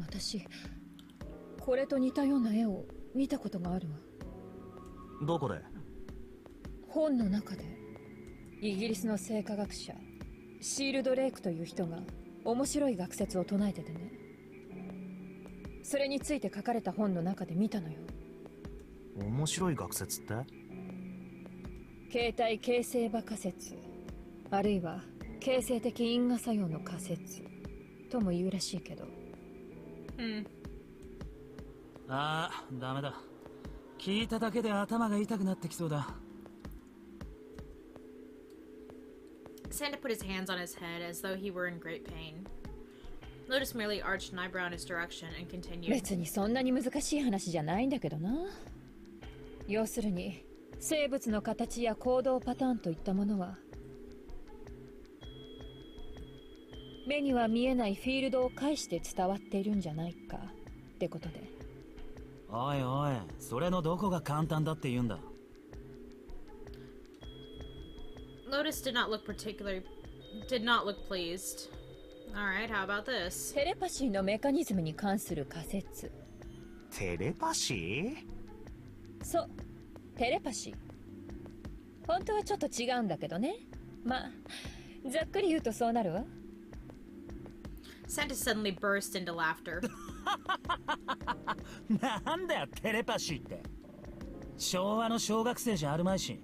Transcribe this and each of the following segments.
私これと似たような絵を見たことがあるわ。どこで？本の中で。イギリスの生化学者シールドレイクという人が面白い学説を唱えててね。それについて書かれた本の中で見たのよ。面白い学説って？形態形成場仮説、あるいは形成的因果作用の仮説とも言うらしいけど。ああ、ダメだ。聞いただけで頭が痛くなってきそうだ。Santa put his hands on his head as though he were in great pain. Lotus merely arched an eyebrow in his direction and continued. 別にそんなに難しい話じゃないんだけどな。要するに生物の形や行動パターンといったものは目には見えないフィールドを介して伝わっているんじゃないかってことで。おいおい、それのどこが簡単だって言うんだ。Lotus did not look pleased. Alright, how about this? テレパシーのメカニズムに関する仮説。テレパシー？そう、テレパシー。本当はちょっと違うんだけどね。まあ、ざっくり言うとそうなるわ。Santa suddenly burst into laughter. なんだよ、テレパシーって。昭和の小学生じゃあるまいし。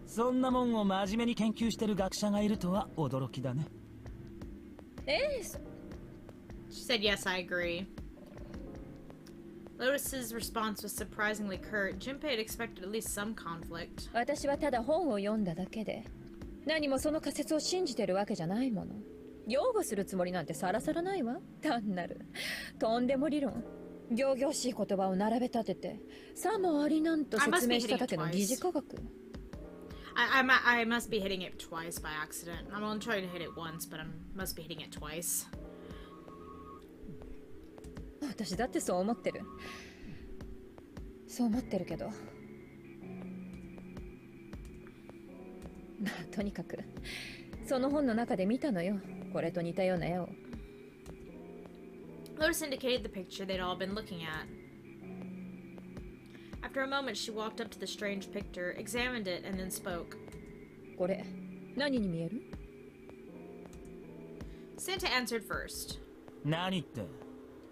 そんなもんを真面目に研究してる学者がいるとは驚きだね。She said, yes, I agree. Lotus's response was surprisingly curt. Junpei had expected at least some conflict. 私はただ本を読んだだけで、何もその仮説を信じてるわけじゃないもの。擁護するつもりなんてさらさらないわ。単なるとんでも理論。仰々しい言葉を並べ立てて、さもありなんと説明しただけの疑似科学。I must be hitting it twice by accident. I'm only trying to hit it once, but I must be hitting it twice. 私だってそう思ってる。そう思ってるけど。まあとにかくその本の中で見たのよ。これと似たような絵を。Lotus indicated the picture they'd all been looking at. After a moment, she walked up to the strange picture, examined it, and then spoke. これ何に見える？ Santa answered first. 何って、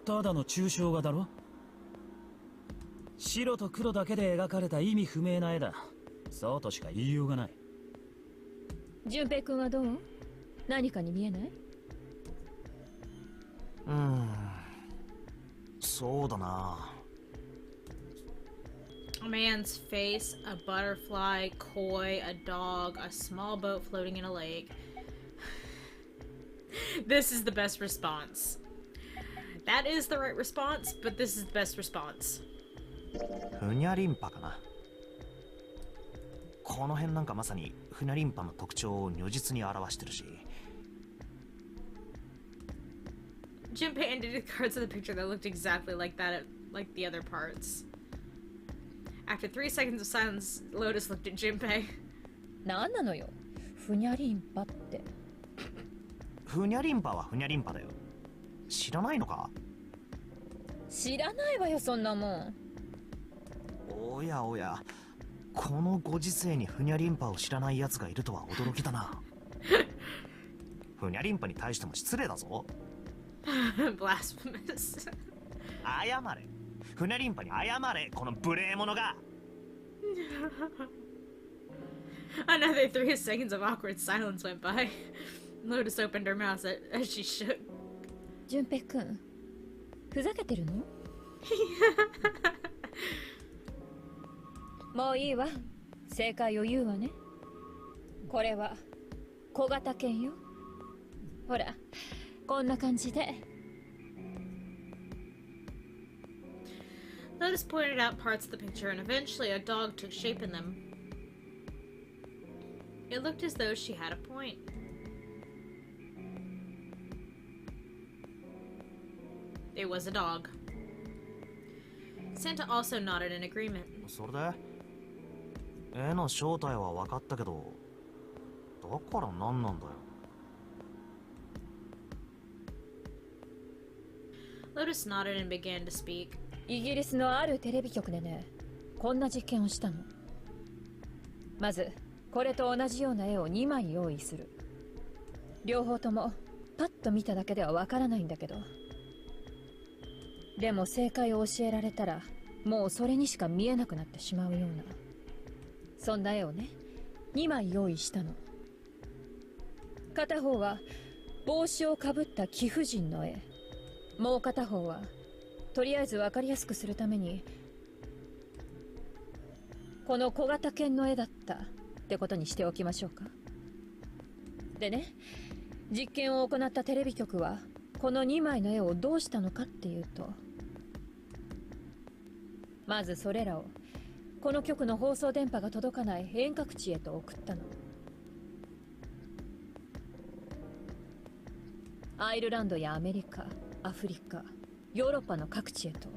ただの抽象画だろ。白と黒だけで描かれた意味不明な絵だ。そうとしか言いようがない。純平君はどう？何かに見えない？そうだな。A man's face, a butterfly, koi, a dog, a small boat floating in a lake. This is the best response. That is the right response, but this is the best response. ふにゃりんぱかな。この辺なんかまさにふにゃりんぱの特徴を如実に表してるし。Junpei indicated parts of the picture that looked exactly like that, like the other parts. After 3 seconds of silence, Lotus looked at Junpei. なんなのよ、ふにゃりんぱって。ふにゃりんぱはふにゃりんぱだよ。知らないのか？知らないわよ、そんなもん。おやおや、このご時世にふにゃりんぱを知らない奴がいるとは驚きだな。ふにゃりんぱに対しても失礼だぞ。Blasphemous. 謝れ。ふにゃりんぱに謝れ、この無礼者が。Another 3 seconds of awkward silence went by. Lotus opened her mouth as she shook. 純平君、ふざけてるの？もういいわ。正解を言うわね。これは小型犬よ。ほら、こんな感じで。Lotus pointed out parts of the picture, and eventually a dog took shape in them. It looked as though she had a point. It was a dog. Santa also nodded in agreement. それで絵の正体は分かったけど、だから何なんだよ。Lotus nodded and began to speak. イギリスのあるテレビ局でね、こんな実験をしたの。まずこれと同じような絵を2枚用意する。両方ともパッと見ただけではわからないんだけど、でも正解を教えられたらもうそれにしか見えなくなってしまうような、そんな絵をね、2枚用意したの。片方は帽子をかぶった貴婦人の絵、もう片方はとりあえず分かりやすくするためにこの小型犬の絵だったってことにしておきましょうか。でね、実験を行ったテレビ局はこの2枚の絵をどうしたのかっていうと、まずそれらをこの局の放送電波が届かない遠隔地へと送ったの。アイルランドやアメリカ、アフリカ、ヨーロッパの各地へと。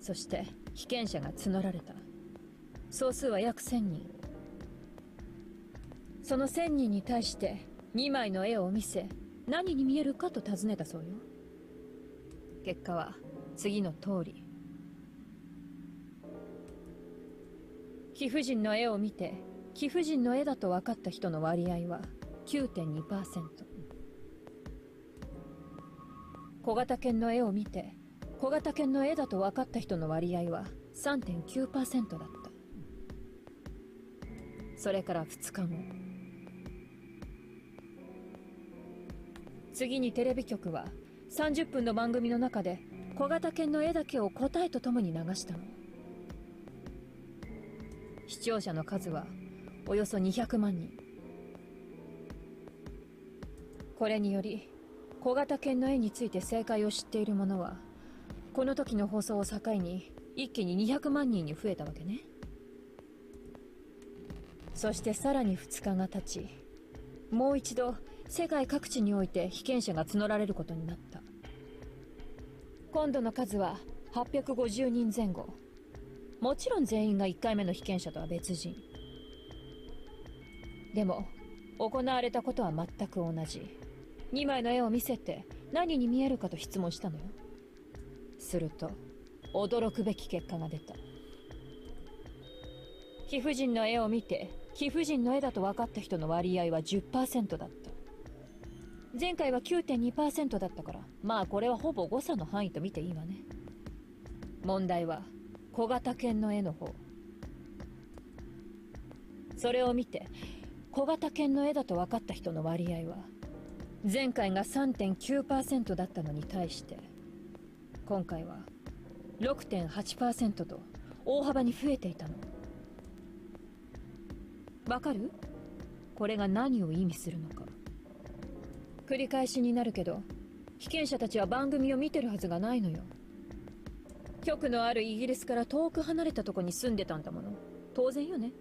そして被験者が募られた。総数は約1000人。その1000人に対して2枚の絵を見せ、何に見えるかと尋ねたそうよ。結果は次の通り。貴婦人の絵を見て貴婦人の絵だと分かった人の割合は 9.2%。 小型犬の絵を見て小型犬の絵だと分かった人の割合は 3.9% だった。それから2日後、次にテレビ局は30分の番組の中で小型犬の絵だけを答えとともに流したの。視聴者の数はおよそ200万人。これにより小型犬の絵について正解を知っている者はこの時の放送を境に一気に200万人に増えたわけね。そしてさらに2日が経ち、もう一度世界各地において被験者が募られることになった。今度の数は850人前後。もちろん全員が1回目の被験者とは別人。でも行われたことは全く同じ。2枚の絵を見せて何に見えるかと質問したのよ。すると驚くべき結果が出た。貴婦人の絵を見て貴婦人の絵だと分かった人の割合は 10% だった。前回は 9.2% だったから、まあこれはほぼ誤差の範囲と見ていいわね。問題は小型犬の絵の方。それを見て小型犬の絵だと分かった人の割合は前回が 3.9% だったのに対して今回は 6.8% と大幅に増えていたの。わかる？これが何を意味するのか。繰り返しになるけど、被験者たちは番組を見てるはずがないのよ。局のあるイギリスから遠く離れたとこに住んでたんだもの。当然よね。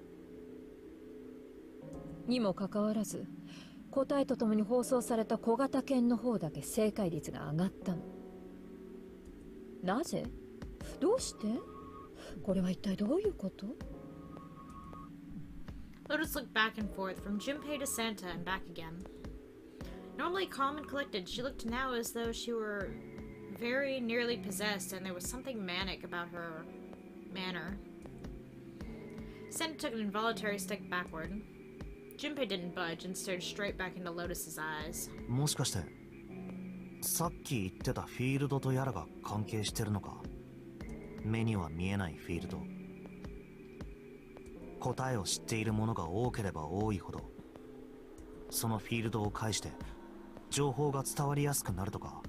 にもかかわらず答えとともに放送された小型犬の方だけ正解率が上がったの。なぜ？どうして？これは一体どういうこと？ Lotus looked back and forth from Junpei to Santa and back again. Normally calm and collected, she looked now as though she were very nearly possessed and there was something manic about her manner. Santa took an involuntary step backward. Junpei didn't budge and stared straight back into Lotus's eyes. もしかしてさっき言ってたフィールドとやらが関係してるのか。目には見えないフィールド。答えを知っている者が多ければ多いほどそのフィールドを介して情報が伝わりやすくなるとか。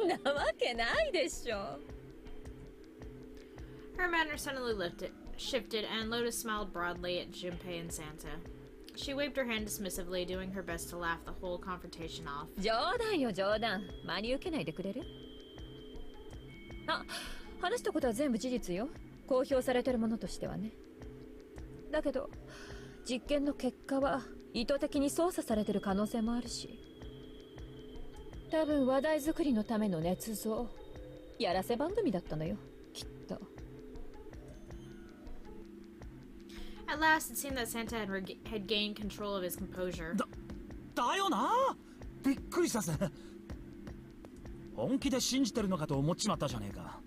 なわけないでしょ。Her manner suddenly shifted, and Lotus smiled broadly at Junpei and Santa. She waved her hand dismissively, doing her best to laugh the whole confrontation off. 冗談よ冗談。真に受けないでくれる？あ、話したことは全部事実よ。公表されてるものとしてはね。だけど実験の結果は意図的に操作されてる可能性もあるし、多分話題作りのための捏造、やらせ番組だったのよ、きっと。At last, it seemed that Santa had gained control of his composure. だよな。びっくりしたぜ。本気で信じてるのかと思っちまったじゃねえか。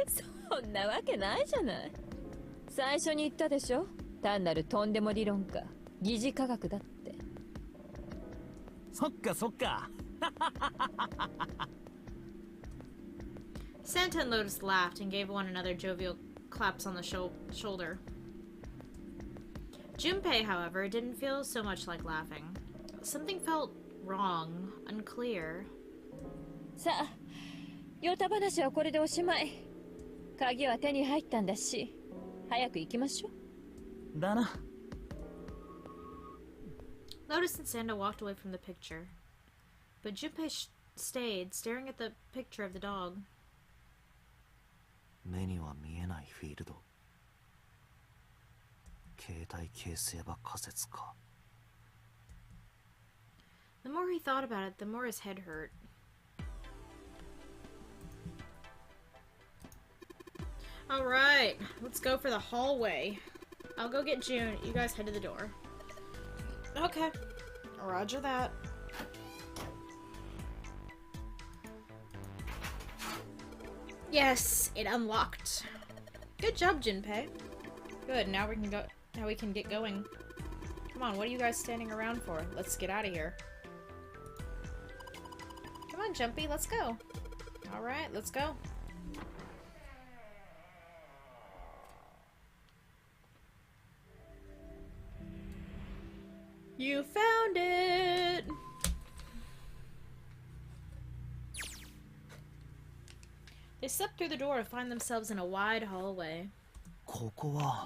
そんなわけないじゃない。最初に言ったでしょ、単なるとんでも理論家、疑似科学だって。そっかそっか。Santa and Lotus laughed and gave one another jovial claps on the shoulder. Junpei, however, didn't feel so much like laughing. Something felt wrong, unclear. さあ、ヨタ話はこれでおしまい。鍵は手に入ったんだし、早く行きましょう。だな。Lotus and Santa walked away from the picture, but Junpei stayed, staring at the picture of the dog. 目には見えないフィールド。携帯形成場仮説か。The more he thought about it, the more his head hurt. Alright, let's go for the hallway. I'll go get June. You guys head to the door. Okay. Roger that. Yes, it unlocked. Good job, Junpei. Good, now we can go. Now we can get going. Come on, what are you guys standing around for? Let's get out of here. Come on, Jumpy, let's go. Alright, let's go. You found it! They step through the door to find themselves in a wide hallway. ここは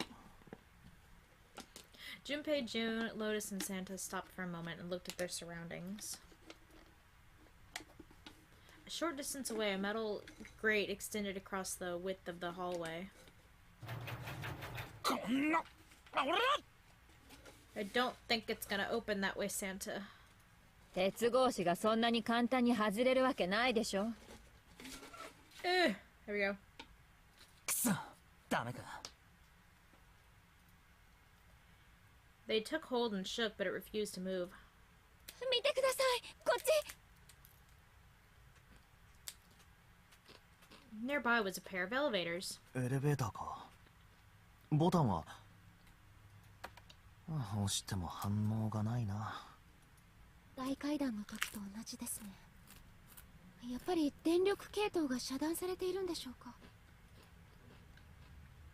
Junpei, June, Lotus, and Santa stopped for a moment and looked at their surroundings. A short distance away, a metal grate extended across the width of the hallway. I don't think it's gonna open that way, Santa. 鉄格子がそんなに簡単に外れるわけないでしょ。Here we go. くそ、ダメか。They took hold and shook, but it refused to move. 見てください、こっち。Nearby was a pair of elevators. エレベーターか。ボタンは押しても反応がないな。大階段の時と同じですね。やっぱり電力系統が遮断されているんでしょうか。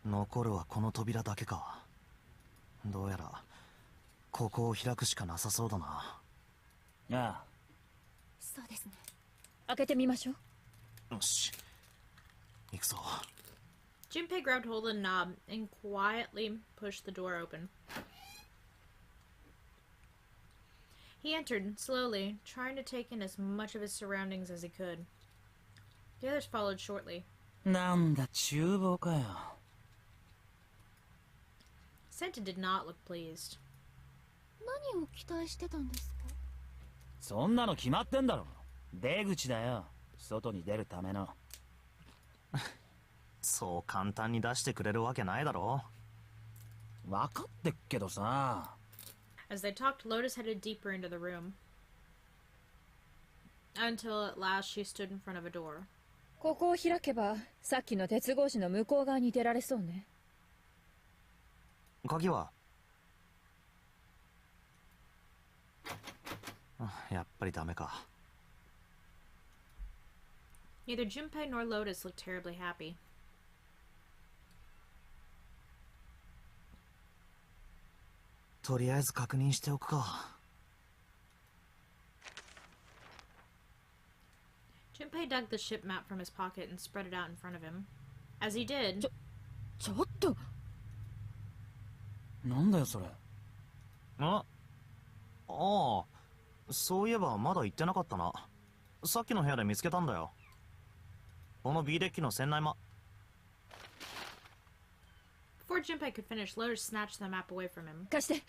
残るはこの扉だけか。どうやらここを開くしかなさそうだな。ああ。そうですね。開けてみましょう。よし、行くぞ。Junpei grabbed hold of the knob and quietly pushed the door open. He entered, slowly, trying to take in as much of his surroundings as he could. The others followed shortly. なんだ、厨房かよ。Santa did not look pleased. 何を期待してたんですか？そんなの決まってんだろ。出口だよ。外に出るための。そう簡単に出してくれるわけないだろ。分かってっけどさ。As they talked, Lotus headed deeper into the room. Until at last she stood in front of a door. ここを開けば、さっきの鉄格子の向こう側に出られそうね。鍵はやっぱりダメか。Neither Junpei nor Lotus looked terribly happy. とりあえず確認しておくか。Junpei dug the ship map from his pocket and spread it out in front of him. As he did, ちょっと。なんだよそれ。ああ、そういえばまだ行ってなかったな。さっきの部屋で見つけたんだよ。この B デッキの船内before Junpei could finish, Lotus snatched the map away from him. 貸して。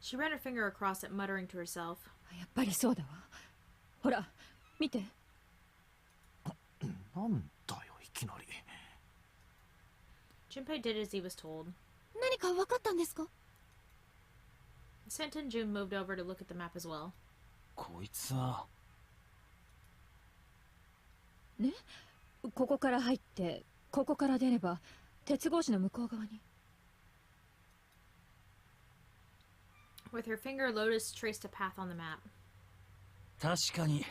She ran her finger across it, muttering to herself. やっぱりそうだわ。ほら、見て。なんだよいきなり。Junpei did as he was told. 何か分かったんですか？ Santa and June moved over to look at the map as well. こいつはね、ここから入ってここから出れば鉄格子の向こう側に。 With her finger, Lotus traced a path on the map. 確かに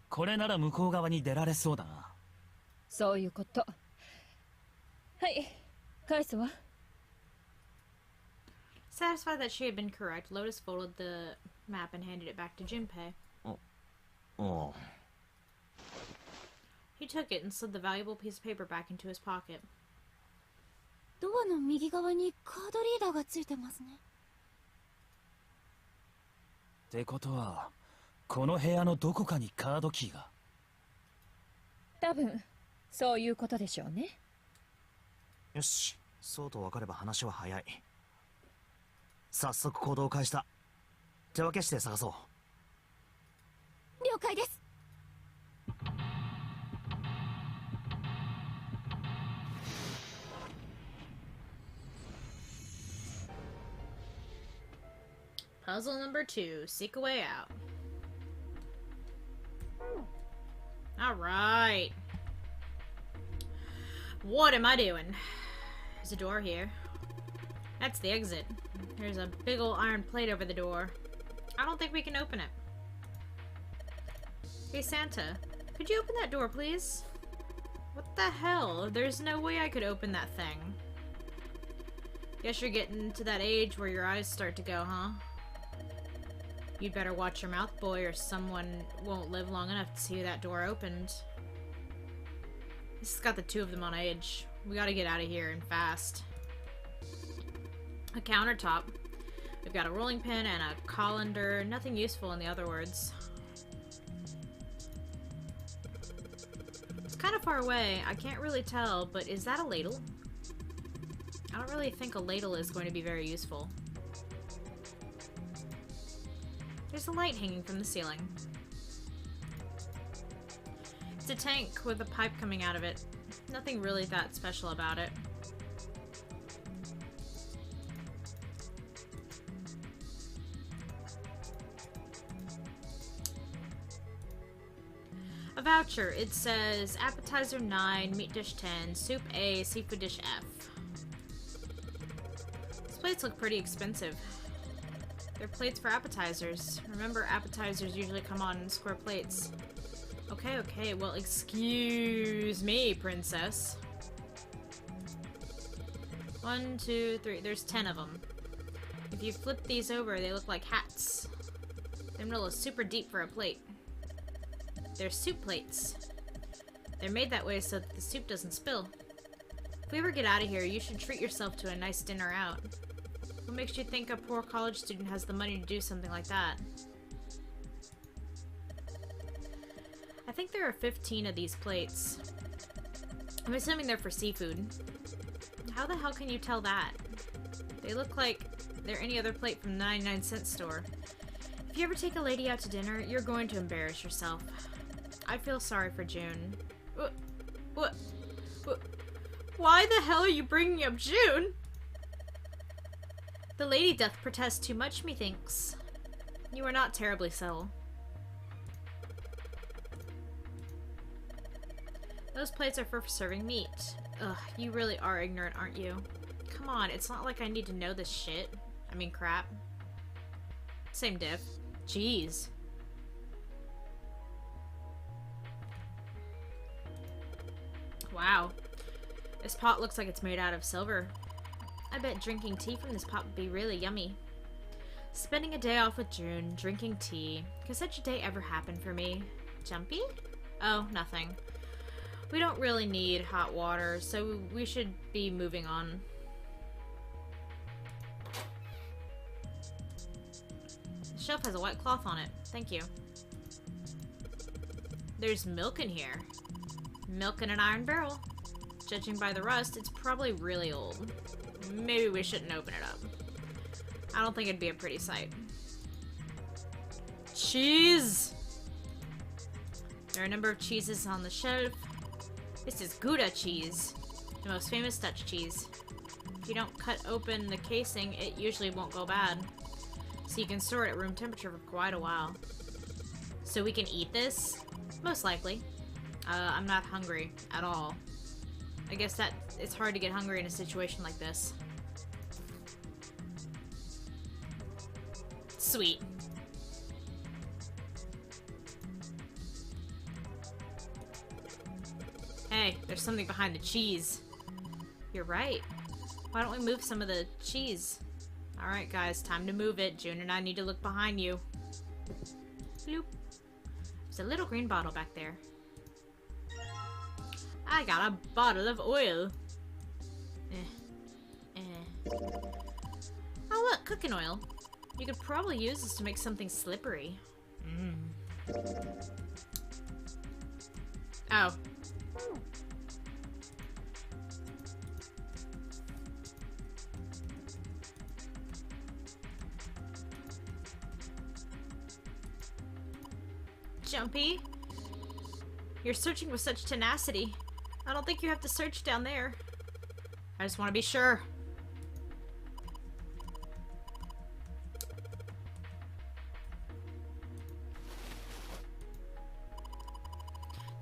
これなら向こう側に出られそうだな。そういうこと。はい、返すわ。 Satisfied that she had been correct, Lotus folded the map and handed it back to Junpei. おう。 He took it and slid the valuable piece of paper back into his pocket. ドアの右側にカードリーダーがついてますね。ってことはこの部屋のどこかにカードキーが。多分そういうことでしょうね。よし、そうと分かれば話は早い。早速行動開始だ。手分けして探そう。了解です。 Puzzle number 2, seek a way out. Alright. What am I doing? There's a door here. That's the exit. There's a big old iron plate over the door. I don't think we can open it. Hey Santa, could you open that door, please? What the hell? There's no way I could open that thing. Guess you're getting to that age where your eyes start to go, huh? You'd better watch your mouth, boy, or someone won't live long enough to see that door opened. This has got the two of them on edge. We gotta get out of here and fast. A countertop. We've got a rolling pin and a colander. Nothing useful in the other words. It's kind of far away. I can't really tell, but is that a ladle? I don't really think a ladle is going to be very useful. There's a light hanging from the ceiling. It's a tank with a pipe coming out of it. Nothing really that special about it. A voucher. It says appetizer 9, meat dish 10, soup A, seafood dish F. These plates look pretty expensive. They're plates for appetizers. Remember, appetizers usually come on square plates. Okay, okay, well, excuse me, princess. 1, 2, 3. There's 10 of them. If you flip these over, they look like hats. The middle is super deep for a plate. They're soup plates. They're made that way so that the soup doesn't spill. If we ever get out of here, you should treat yourself to a nice dinner out. What makes you think a poor college student has the money to do something like that? I think there are 15 of these plates. I'm assuming they're for seafood. How the hell can you tell that? They look like they're any other plate from the 99-cent store. If you ever take a lady out to dinner, you're going to embarrass yourself. I feel sorry for June. What? Why the hell are you bringing up June? The lady doth protest too much, methinks. You are not terribly subtle. Those plates are for serving meat. Ugh, you really are ignorant, aren't you? Come on, it's not like I need to know this shit. I mean, crap. Same diff. Jeez. Wow. This pot looks like it's made out of silver. I bet drinking tea from this pot would be really yummy. Spending a day off with June, drinking tea. Could such a day ever happen for me? Jumpy? Oh, nothing. We don't really need hot water, so we should be moving on. The shelf has a white cloth on it. Thank you. There's milk in here. Milk in an iron barrel. Judging by the rust, it's probably really old. Maybe we shouldn't open it up. I don't think it'd be a pretty sight. Cheese! There are a number of cheeses on the shelf. This is Gouda cheese, the most famous Dutch cheese. If you don't cut open the casing, it usually won't go bad. So you can store it at room temperature for quite a while. So we can eat this? Most likely. I'm not hungry at all. I guess that it's hard to get hungry in a situation like this. Sweet. Hey, there's something behind the cheese. You're right. Why don't we move some of the cheese? Alright guys, time to move it. June and I need to look behind you. Bloop. There's a little green bottle back there. I got a bottle of oil. Oh look, cooking oil. You could probably use this to make something slippery. Oh. Jumpy, you're searching with such tenacity. I don't think you have to search down there. I just want to be sure.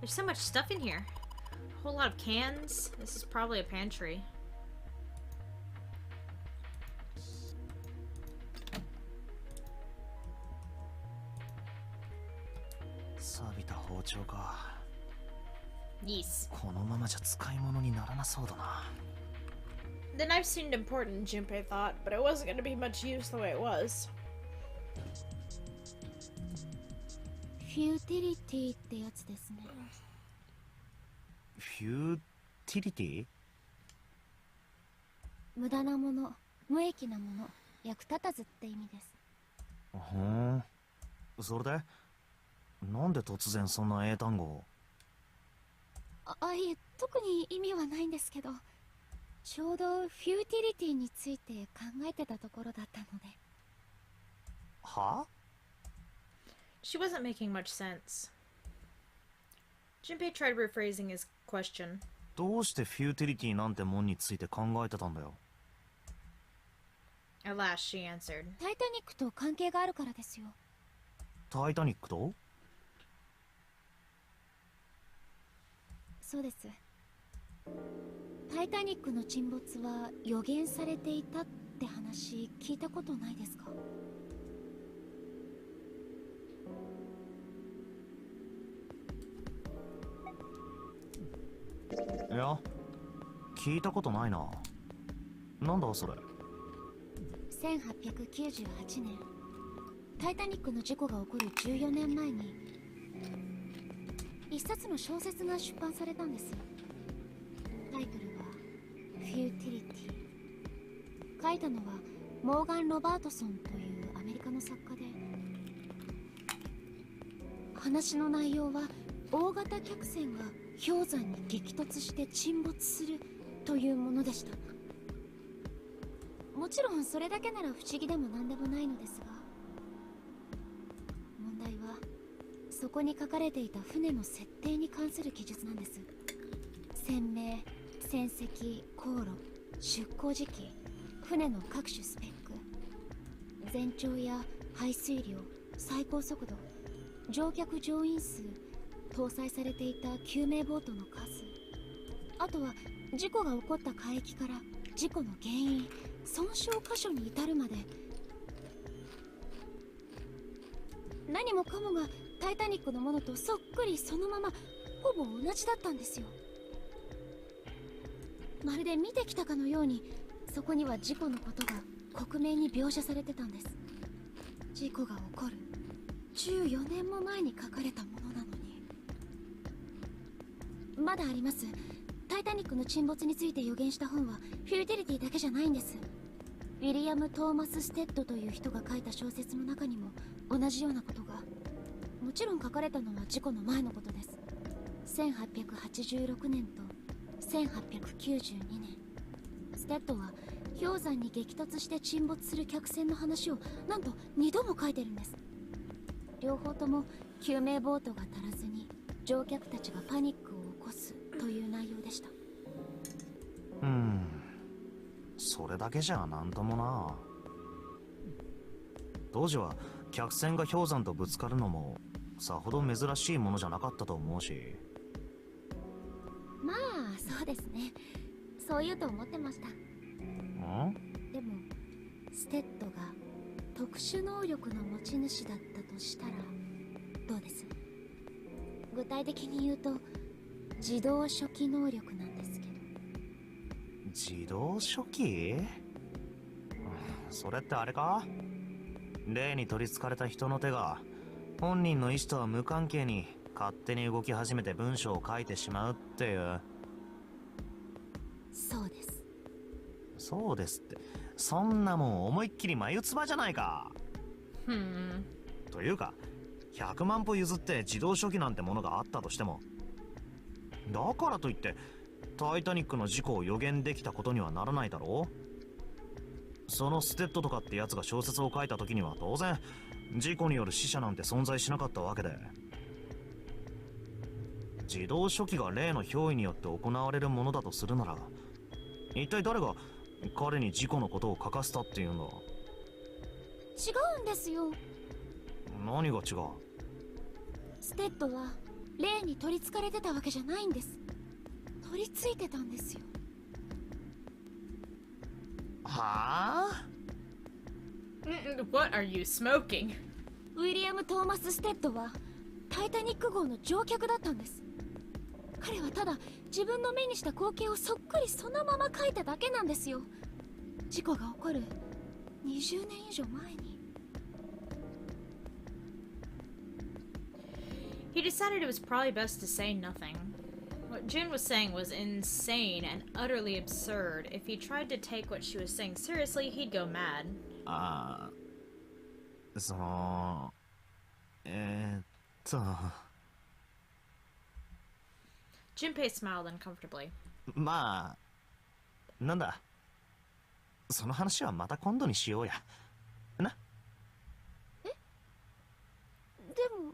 There's so much stuff in here. A whole lot of cans. This is probably a pantry. Yes. このままじゃ使い物にならなそうだな。 The knife seemed important, Junpei thought, but it wasn't going to be much use the way it was. フューティリティってやつですね。フューティリティ？無駄なもの、無益なもの、役立たずって意味です。ふん。それでなんで突然そんな英単語を？いえ、特に意味はないんですけど、ちょうどフューティリティについて考えてたところだったので。は？ She wasn't making much sense. Junpei tried rephrasing his question. どうしてフューティリティなんてもんについて考えてたんだよ。 At last, she answered. タイタニックと関係があるからですよ。タイタニックと？そうです。タイタニックの沈没は予言されていたって話聞いたことないですか？いや、聞いたことないな。なんだそれ。1898年、タイタニックの事故が起こる14年前に一冊の小説が出版されたんです。タイトルは「フューティリティ」。書いたのはモーガン・ロバートソンというアメリカの作家で、話の内容は大型客船が氷山に激突して沈没するというものでした。もちろんそれだけなら不思議でも何でもないのですが、問題はそこに書かれていた船の設定に関する記述なんです。船名、船籍、航路、出港時期、船の各種スペック、全長や排水量、最高速度、乗客乗員数、搭載されていた救命ボートの数、あとは事故が起こった海域から事故の原因、損傷箇所に至るまで、何もかもがタイタニックのものとそっくりそのままほぼ同じだったんですよ。まるで見てきたかのように、そこには事故のことが克明に描写されてたんです。事故が起こる14年も前に書かれたものなのに。まだあります。タイタニックの沈没について予言した本はフューティリティだけじゃないんです。ウィリアム・トーマス・ステッドという人が書いた小説の中にも同じようなことが。もちろん書かれたのは事故の前のことです。1886年と1892年。ステッドは氷山に激突して沈没する客船の話をなんと2度も書いてるんです。両方とも救命ボートが足らずに乗客たちがパニックを起こすという内容でした。そそれだけじゃなんともな。当時は客船が氷山とぶつかるのもさほど珍しいものじゃなかったと思うし。まあそうですね、そう言うと思ってました。でもステッドが特殊能力の持ち主だったとしたらどうです？具体的に言うと自動初期能力なんですけど。自動初期？それってあれか？霊に取り憑かれた人の手が本人の意思とは無関係に勝手に動き始めて文章を書いてしまうっていう。そうです。そうですって、そんなもん思いっきり眉唾じゃないか。というか100万歩譲って自動書記なんてものがあったとしても、だからといってタイタニックの事故を予言できたことにはならないだろう。そのステッドとかってやつが小説を書いた時には当然事故による死者なんて存在しなかったわけで、自動書記が霊の憑依によって行われるものだとするなら、一体誰が彼に事故のことを書かせたっていうんだ？違うんですよ。何が違う？ステッドは霊に取り憑かれてたわけじゃないんです。取り憑いてたんですよ。はあ？ What are you smoking? ウィリアム・トーマス・ステッドはタイタニック号の乗客だったんです。彼はただ自分の目にした光景をそっくりそのまま描いただけなんですよ。事故が起こる20年以上前に。He decided it was probably best to say nothing. What June was saying was insane and utterly absurd. If he tried to take what she was saying seriously, he'd go mad. ああ、そのーと Junpei smiled uncomfortably. まあなんだ、その話はまた今度にしようやな。でも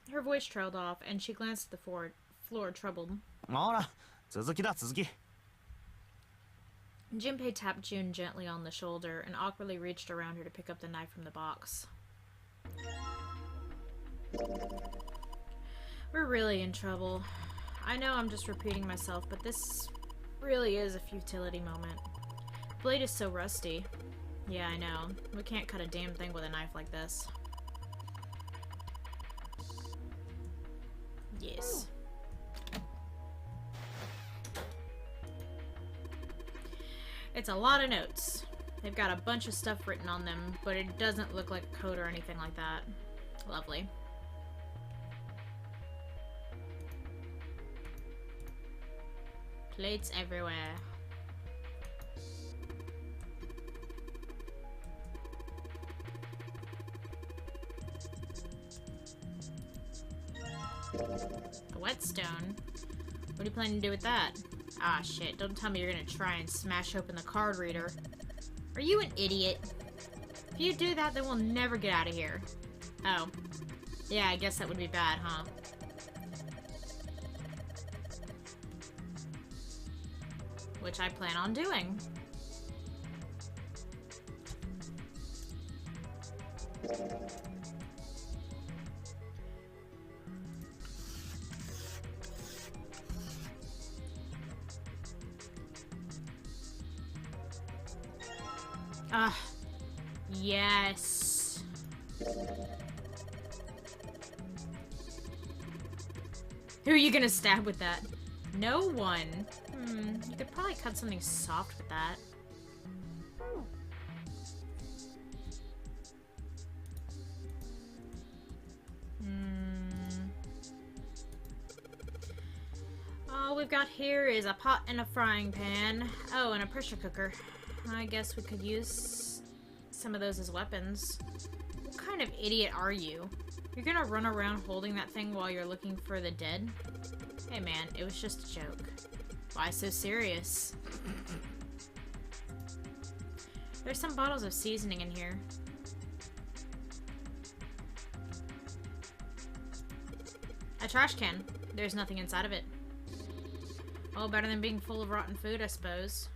Her voice trailed off, and she glanced at the floor troubled. ほら続きだ続き。 Junpei tapped June gently on the shoulder and awkwardly reached around her to pick up the knife from the box. We're really in trouble. I know I'm just repeating myself, but this really is a futility moment. The blade is so rusty. Yeah, I know. We can't cut a damn thing with a knife like this. Yes. It's a lot of notes. They've got a bunch of stuff written on them, but it doesn't look like code or anything like that. Lovely. Plates everywhere. A whetstone? What are you planning to do with that? Ah, shit. Don't tell me you're gonna try and smash open the card reader. Are you an idiot? If you do that, then we'll never get out of here. Oh. Yeah, I guess that would be bad, huh? Which I plan on doing. Ah, yes. Who are you gonna stab with that? No one. You could probably cut something soft with that. All we've got here is a pot and a frying pan. Oh, and a pressure cooker. I guess we could use some of those as weapons. What kind of idiot are you? You're gonna run around holding that thing while you're looking for the dead? Hey man, it was just a joke. Why so serious? There's some bottles of seasoning in here. A trash can. There's nothing inside of it. Oh, better than being full of rotten food, I suppose.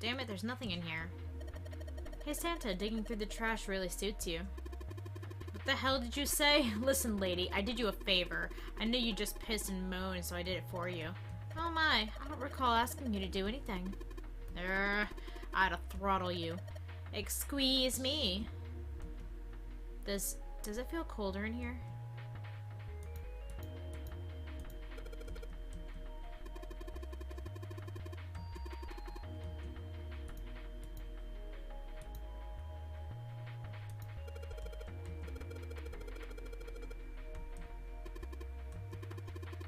Damn it, there's nothing in here. Hey Santa, digging through the trash really suits you. What the hell did you say? Listen, lady, I did you a favor. I knew you just pissed and moaned, so I did it for you. Oh my, I don't recall asking you to do anything. I'd throttle you. Excuse me. Does it feel colder in here?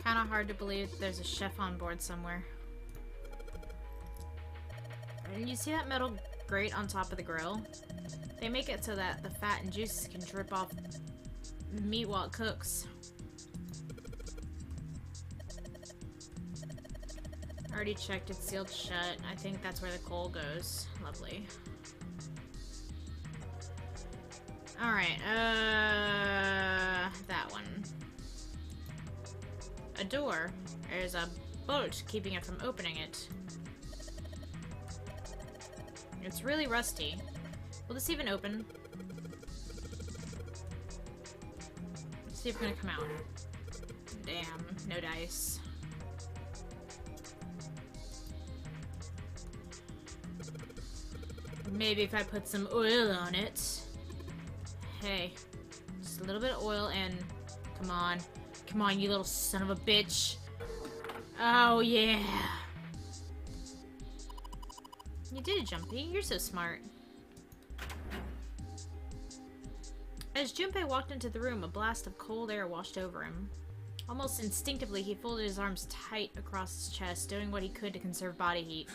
Kinda hard to believe there's a chef on board somewhere. And you see that metal grate on top of the grill? They make it so that the fat and juices can drip off the meat while it cooks. Already checked, it's sealed shut. I think that's where the coal goes. Lovely. Alright, that one. A door. There's a bolt keeping it from opening it. It's really rusty. Will this even open? Let's see if we're gonna come out. Damn, no dice. Maybe if I put some oil on it. Hey, just a little bit of oil and come on. Come on, you little son of a bitch. Oh, yeah. You did it, Jumpy. You're so smart. As Junpei walked into the room, a blast of cold air washed over him. Almost instinctively, he folded his arms tight across his chest, doing what he could to conserve body heat.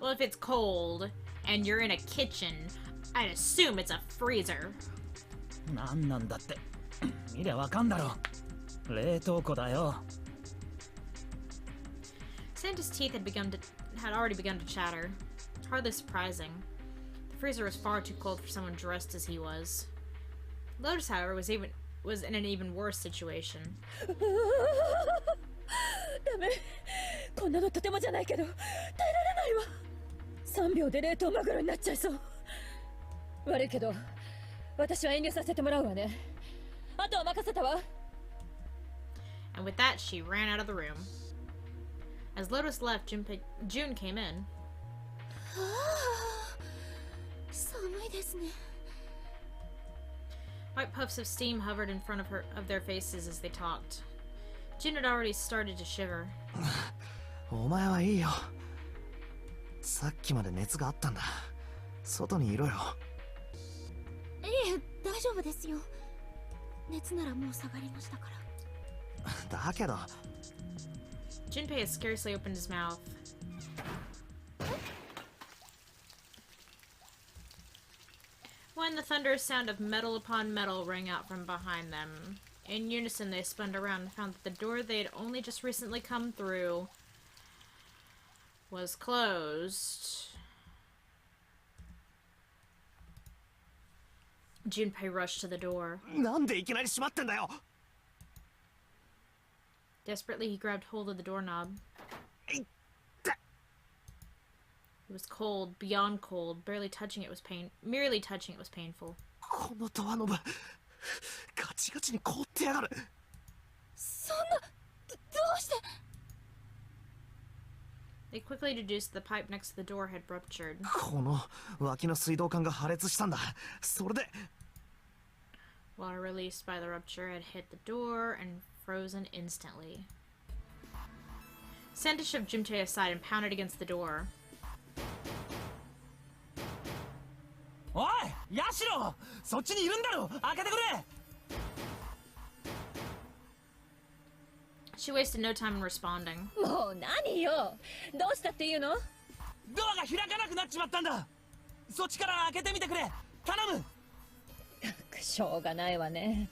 Well, if it's cold, and you're in a kitchen, I'd assume it's a freezer. なんなんだって。見りゃわかんだろ。冷凍庫だよ。 Santa's teeth had already begun to chatter. Hardly surprising. The freezer was far too cold for someone dressed as he was. Lotus, however, was in an even worse situation. ダメ。こんなのとてもじゃないけど、耐えられないわ。3秒で冷凍マグロになっちゃいそう。悪いけど、私は遠慮させてもらうわね。あとは任せたわ。And with that, she ran out of the room. As Lotus left, June came in. 寒いですね。 White puffs of steam hovered in front of their faces as they talked. June had already started to shiver. お前はいいよ。さっきまで熱があったんだ。外にいろよ。いえ、大丈夫ですよ。熱ならもう下がりましたから。だけど。 Junpei had scarcely opened his mouth. When the thunderous sound of metal upon metal rang out from behind them. In unison, they spun around and found that the door they had only just recently come through was closed. Junpei rushed to the door. なんでいきなり閉まってんだよ。 Desperately, he grabbed hold of the doorknob. It was cold, beyond cold. Merely touching it was painful. このドアノブ、ガチガチに凍ってやがる。そんな、どうして？ They quickly deduced the pipe next to the door had ruptured. この脇の水道管が破裂したんだ。それで。 Water released by the rupture had hit the door and frozen instantly. Santa shoved Junpei aside and pounded against the door. おい、ヤシロ、そっちにいるんだろ。開けてくれ。 She wasted no time in responding. もう何よ。どうしたっていうの？ドアが開かなくなっちまったんだ。そっちから開けてみてくれ。頼む。しょうがないわね。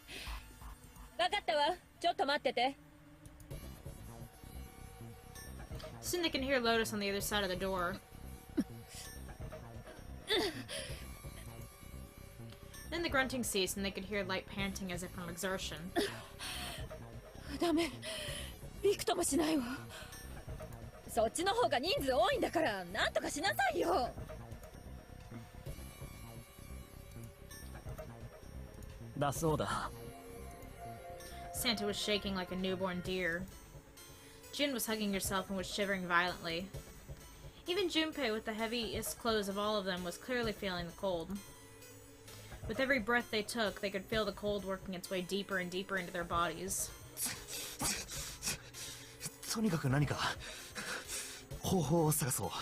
わかったわ。ちょっと待ってて。 Soon they can hear Lotus on the other side of the door. Then the grunting ceased and they could hear light panting as if from exertion. ダメ。びくともしないわ。そっちの方が人数多いんだからなんとかしなさいよ。だそうだ。 Santa was shaking like a newborn deer. Jin was hugging herself and was shivering violently. Even Junpei, with the heaviest clothes of all of them, was clearly feeling the cold. With every breath they took, they could feel the cold working its way deeper and deeper into their bodies. とにかく何か方法を探そう。こ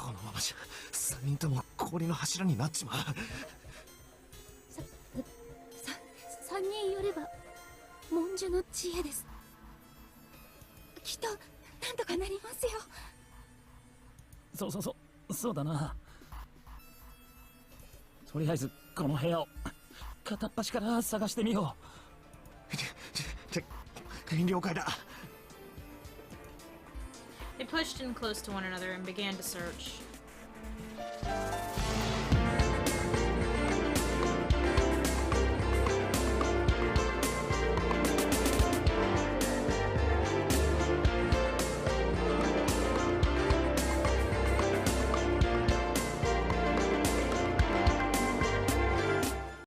のままじゃ3人とも氷の柱になっちまう。3人よれば文殊の知恵です。きっとなんとかなりますよ。そうだな。とりあえずこの部屋を片っ端から探してみよう。了解だ。They pushed in close to one another and began to search.